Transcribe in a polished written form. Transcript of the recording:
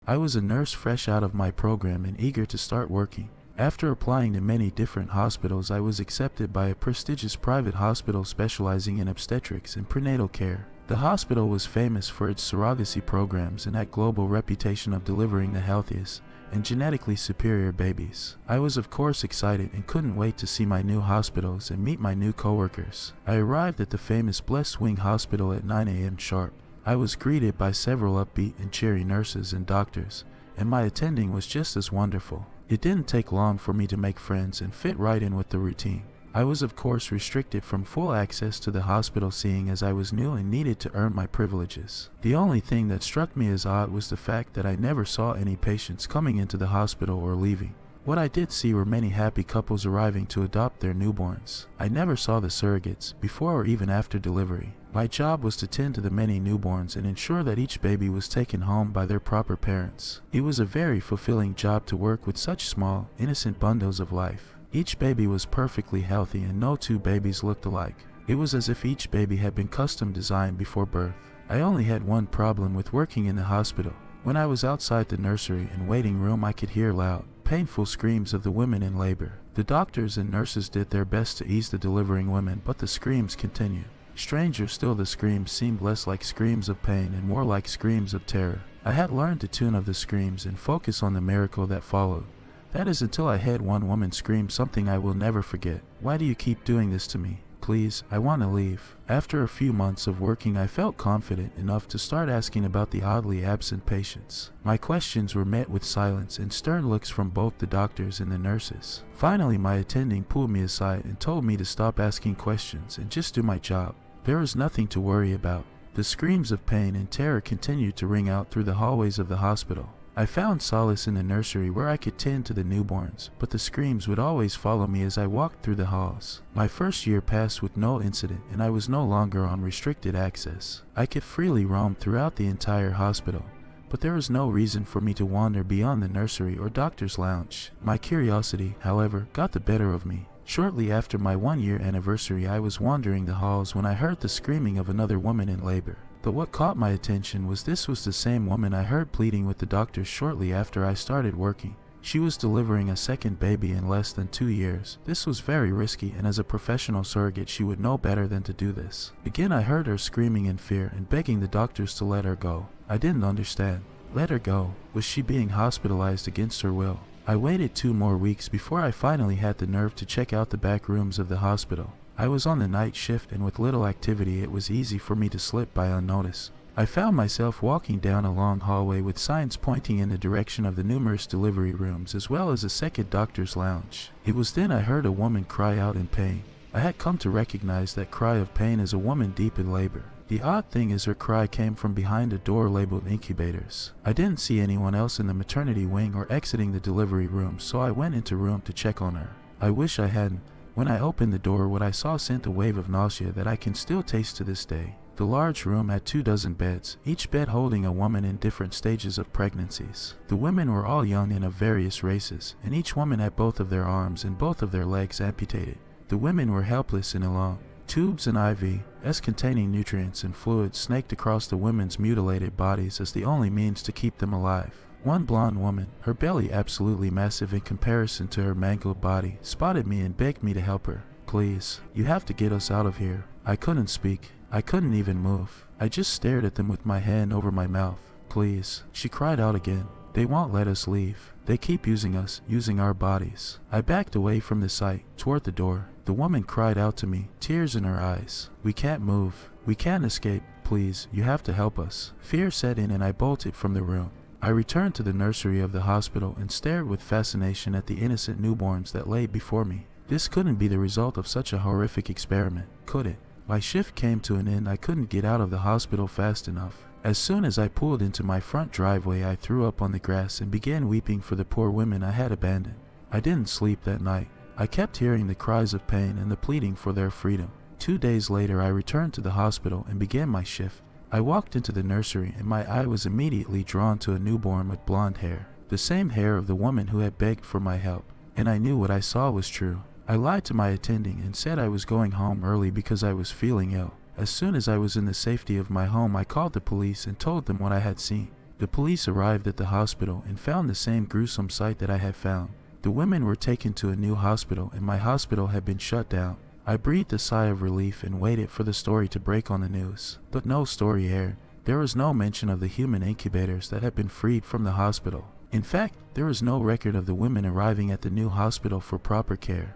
I was a nurse fresh out of my program and eager to start working. After applying to many different hospitals, I was accepted by a prestigious private hospital specializing in obstetrics and prenatal care. The hospital was famous for its surrogacy programs and had global reputation of delivering the healthiest and genetically superior babies. I was of course excited and couldn't wait to see my new hospitals and meet my new coworkers. I arrived at the famous Blessed Wing Hospital at 9 a.m. sharp. I was greeted by several upbeat and cheery nurses and doctors, and my attending was just as wonderful. It didn't take long for me to make friends and fit right in with the routine. I was of course restricted from full access to the hospital, seeing as I was new and needed to earn my privileges. The only thing that struck me as odd was the fact that I never saw any patients coming into the hospital or leaving. What I did see were many happy couples arriving to adopt their newborns. I never saw the surrogates, before or even after delivery. My job was to tend to the many newborns and ensure that each baby was taken home by their proper parents. It was a very fulfilling job to work with such small, innocent bundles of life. Each baby was perfectly healthy and no two babies looked alike. It was as if each baby had been custom designed before birth. I only had one problem with working in the hospital. When I was outside the nursery and waiting room, I could hear loud, painful screams of the women in labor. The doctors and nurses did their best to ease the delivering women, but the screams continued. Stranger still, the screams seemed less like screams of pain and more like screams of terror. I had learned the tune of the screams and focus on the miracle that followed. That is until I had one woman scream something I will never forget. "Why do you keep doing this to me? Please, I want to leave." After a few months of working, I felt confident enough to start asking about the oddly absent patients. My questions were met with silence and stern looks from both the doctors and the nurses. Finally, my attending pulled me aside and told me to stop asking questions and just do my job. There was nothing to worry about. The screams of pain and terror continued to ring out through the hallways of the hospital. I found solace in the nursery where I could tend to the newborns, but the screams would always follow me as I walked through the halls. My first year passed with no incident, and I was no longer on restricted access. I could freely roam throughout the entire hospital, but there was no reason for me to wander beyond the nursery or doctor's lounge. My curiosity, however, got the better of me. Shortly after my 1-year anniversary, I was wandering the halls when I heard the screaming of another woman in labor. But what caught my attention was this was the same woman I heard pleading with the doctors shortly after I started working. She was delivering a second baby in less than 2 years. This was very risky, and as a professional surrogate she would know better than to do this. Again I heard her screaming in fear and begging the doctors to let her go. I didn't understand. Let her go? Was she being hospitalized against her will? I waited 2 more weeks before I finally had the nerve to check out the back rooms of the hospital. I was on the night shift, and with little activity it was easy for me to slip by unnoticed. I found myself walking down a long hallway with signs pointing in the direction of the numerous delivery rooms as well as a second doctor's lounge. It was then I heard a woman cry out in pain. I had come to recognize that cry of pain as a woman deep in labor. The odd thing is her cry came from behind a door labeled Incubators. I didn't see anyone else in the maternity wing or exiting the delivery room, so I went into room to check on her. I wish I hadn't. When I opened the door, what I saw sent a wave of nausea that I can still taste to this day. The large room had 24 beds, each bed holding a woman in different stages of pregnancies. The women were all young and of various races, and each woman had both of their arms and both of their legs amputated. The women were helpless and alone. Tubes and IVs containing nutrients and fluids snaked across the women's mutilated bodies as the only means to keep them alive. One blonde woman, her belly absolutely massive in comparison to her mangled body, spotted me and begged me to help her. "Please, you have to get us out of here." I couldn't speak. I couldn't even move. I just stared at them with my hand over my mouth. "Please," she cried out again. "They won't let us leave. They keep using us, using our bodies." I backed away from the site, toward the door. The woman cried out to me, tears in her eyes. "We can't move. We can't escape. Please, you have to help us." Fear set in and I bolted from the room. I returned to the nursery of the hospital and stared with fascination at the innocent newborns that lay before me. This couldn't be the result of such a horrific experiment, could it? My shift came to an end. I couldn't get out of the hospital fast enough. As soon as I pulled into my front driveway, I threw up on the grass and began weeping for the poor women I had abandoned. I didn't sleep that night. I kept hearing the cries of pain and the pleading for their freedom. 2 days later, I returned to the hospital and began my shift. I walked into the nursery and my eye was immediately drawn to a newborn with blonde hair, the same hair of the woman who had begged for my help, and I knew what I saw was true. I lied to my attending and said I was going home early because I was feeling ill. As soon as I was in the safety of my home, I called the police and told them what I had seen. The police arrived at the hospital and found the same gruesome sight that I had found. The women were taken to a new hospital and my hospital had been shut down. I breathed a sigh of relief and waited for the story to break on the news. But no story aired. There was no mention of the human incubators that had been freed from the hospital. In fact, there was no record of the women arriving at the new hospital for proper care.